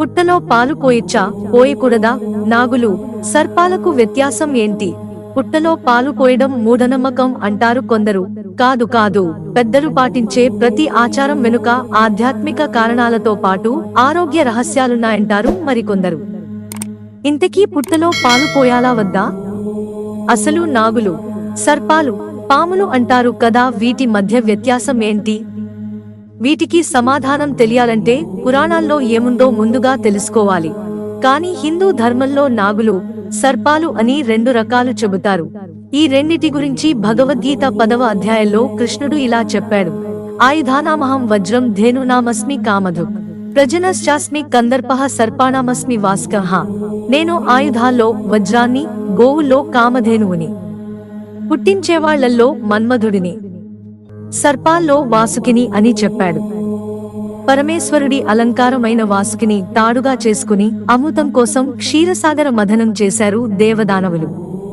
పుట్టలో పాలు పోయొచ్చా, పోయకూడదా? నాగులు, సర్పాలకు వ్యత్యాసం ఏంటి? పుట్టలో పాలు పోయడం మూఢనమ్మకం అంటారు కొందరు. కాదు కాదు, పెద్దలు పాటించే ప్రతి ఆచారం వెనుక ఆధ్యాత్మిక కారణాలతో పాటు ఆరోగ్య రహస్యాలున్నాయంటారు మరికొందరు. ఇంతకీ పుట్టలో పాలు పోయాలా వద్దా? అసలు నాగులు, సర్పాలు, పాములు అంటారు కదా, వీటి మధ్య వ్యత్యాసం ఏంటి? వీటికి సమాధానం తెలియాలంటే పురాణాల్లో ఏముందో ముందుగా తెలుసుకోవాలి. కానీ హిందూ ధర్మంలో నాగులు, సర్పాలు అని రెండు రకాలు చెబుతారు. ఈ రెండిటి గురించి భగవద్గీత 10వ అధ్యాయంలో కృష్ణుడు ఇలా చెప్పాడు: ఆయుధానామహం వజ్రం ధేనునామస్మి కామధుక్ ప్రజనశ్చాస్మి కందర్పః సర్పాణామస్మి వాస్కః. నేను ఆయుధాల్లో వజ్రాన్ని, గోవుల్లో కామధేనువుని, పుట్టించేవాళ్లల్లో మన్మధుడిని, సర్పాల్లో వాసుకిని అని చెప్పాడు. పరమేశ్వరుడి అలంకారమైన వాసుకిని తాడుగా చేసుకుని అమృతం కోసం క్షీరసాగర మథనం చేశారు దేవదానవులు.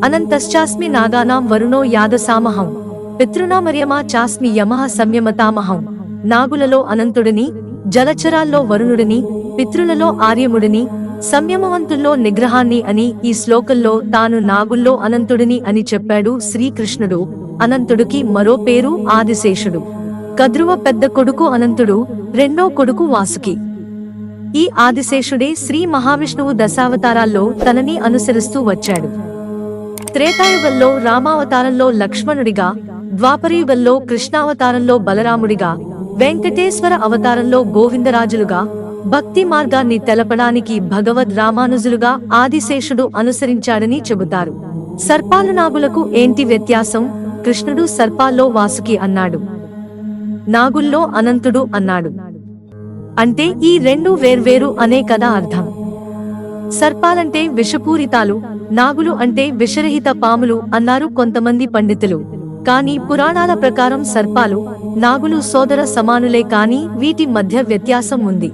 అనంతశ్చాస్మి నాగానాం వరుణో యాదసామహం పితృనామర్యమా చాస్మి యమః సంయమతామహం. నాగులలో అనంతుడిని, జలచరాల్లో వరుణుడిని, పితృలలో ఆర్యముడిని, సంయమవంతుల్లో నిగ్రహాన్ని అని ఈ శ్లోకంలో తాను నాగుల్లో అనంతుడిని అని చెప్పాడు శ్రీకృష్ణుడు. అనంతుడికి మరో పేరు ఆదిశేషుడు. కద్రువ పెద్ద కొడుకు అనంతుడు, రెండో కొడుకు వాసుకి. ఈ ఆదిశేషుడే శ్రీ మహావిష్ణువు దశావతారాల్లో తనని అనుసరిస్తూ వచ్చాడు. త్రేతాయుగంలో రామావతారంలో లక్ష్మణుడిగా, ద్వాపరయుగంలో కృష్ణావతారంలో బలరాముడిగా, వెంకటేశ్వర అవతారంలో గోవిందరాజులుగా భక్తి మార్గాన్ని తెలపడానికి భగవద్ రామానుజులుగా ఆదిశేషుడు అనుసరించాడని చెబుతారు. సర్పాలు నాగులకు ఏంటి వ్యత్యాసం? కృష్ణుడు సర్పాల్లో వాసుకి అన్నాడు, నాగుల్లో అనంతుడు అన్నాడు. అంటే ఈ రెండు వేర్వేరు అనే కదా అర్థం. సర్పాలంటే విషపూరితాలు, నాగులు అంటే విషరహిత పాములు అన్నారు కొంతమంది పండితులు. కానీ పురాణాల ప్రకారం సర్పాలు, నాగులు సోదర సమానులే, కానీ వీటి మధ్య వ్యత్యాసం ఉంది.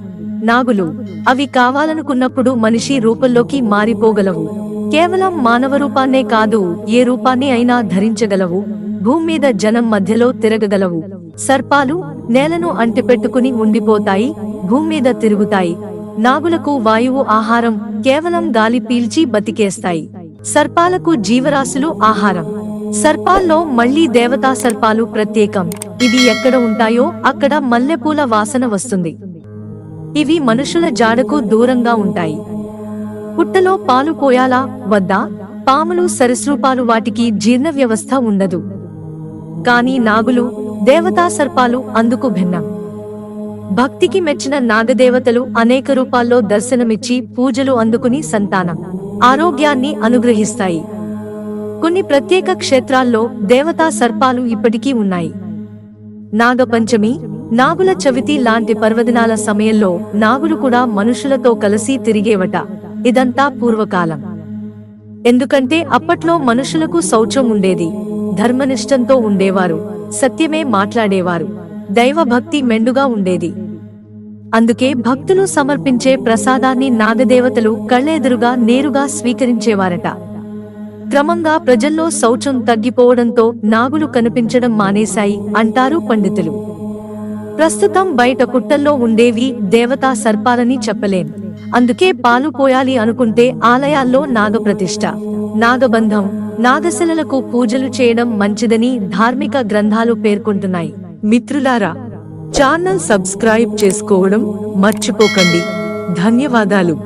నాగులు, అవి కావాలనుకున్నప్పుడు మనిషి రూపంలోకి మారిపోగలవు. కేవలం మానవ రూపాన్నే కాదు, ఏ రూపాన్ని అయినా ధరించగలవు. భూమి మీద జనం మధ్యలో తిరగగలవు. సర్పాలు నేలను అంటిపెట్టుకుని ఉండిపోతాయి, భూమి మీద తిరుగుతాయి. నాగులకు వాయువు ఆహారం, కేవలం గాలి పీల్చి బతికేస్తాయి. సర్పాలకు జీవరాశులు ఆహారం. సర్పాల్లో మళ్లీ దేవతా సర్పాలు ప్రత్యేకం. ఇవి ఎక్కడ ఉంటాయో అక్కడ మల్లెపూల వాసన వస్తుంది. ఇవి మనుషుల జాడకు దూరంగా ఉంటాయి. పుట్టలో పాలు పోయాలా వద్దా? పాములు సరీసృపాలు, వాటికి జీర్ణ వ్యవస్థ ఉండదు. కానీ నాగులు, దేవతా సర్పాలు అందుకు భిన్నం. భక్తికి మెచ్చిన నాగదేవతలు అనేక రూపాల్లో దర్శనమిచ్చి పూజలు అందుకుని సంతానం, ఆరోగ్యాన్ని అనుగ్రహిస్తాయి. కొన్ని ప్రత్యేక క్షేత్రాల్లో దేవతా సర్పాలు ఇప్పటికీ ఉన్నాయి. నాగపంచమి, నాగుల చవితి లాంటి పర్వదినాల సమయంలో నాగులు కూడా మనుషులతో కలిసి తిరిగేవట. ఇదంతా పూర్వకాలం. ఎందుకంటే అప్పట్లో మనుషులకు శౌచం ఉండేది, ధర్మనిష్టంతో ఉండేవారు, సత్యమే మాట్లాడేవారు, దైవభక్తి మెండుగా ఉండేది. అందుకే భక్తులు సమర్పించే ప్రసాదాన్ని నాగదేవతలు కళ్ళెదురుగా నేరుగా స్వీకరించేవారట. క్రమంగా ప్రజల్లో శౌచం తగ్గిపోవడంతో నాగులు కనిపించడం మానేశాయి అంటారు పండితులు. ప్రస్తుతం బయట పుట్టల్లో ఉండేవి దేవతా సర్పాలని చెప్పలేం. అందుకే పాలు పోయాలి అనుకుంటే ఆలయాల్లో నాగప్రతిష్ఠ, నాగబంధం, నాగశిలలకు పూజలు చేయడం మంచిదని ధార్మిక గ్రంథాలు పేర్కొంటున్నాయి. మిత్రులారా, ఛానల్ సబ్స్క్రైబ్ చేసుకోవడం మర్చిపోకండి. ధన్యవాదాలు.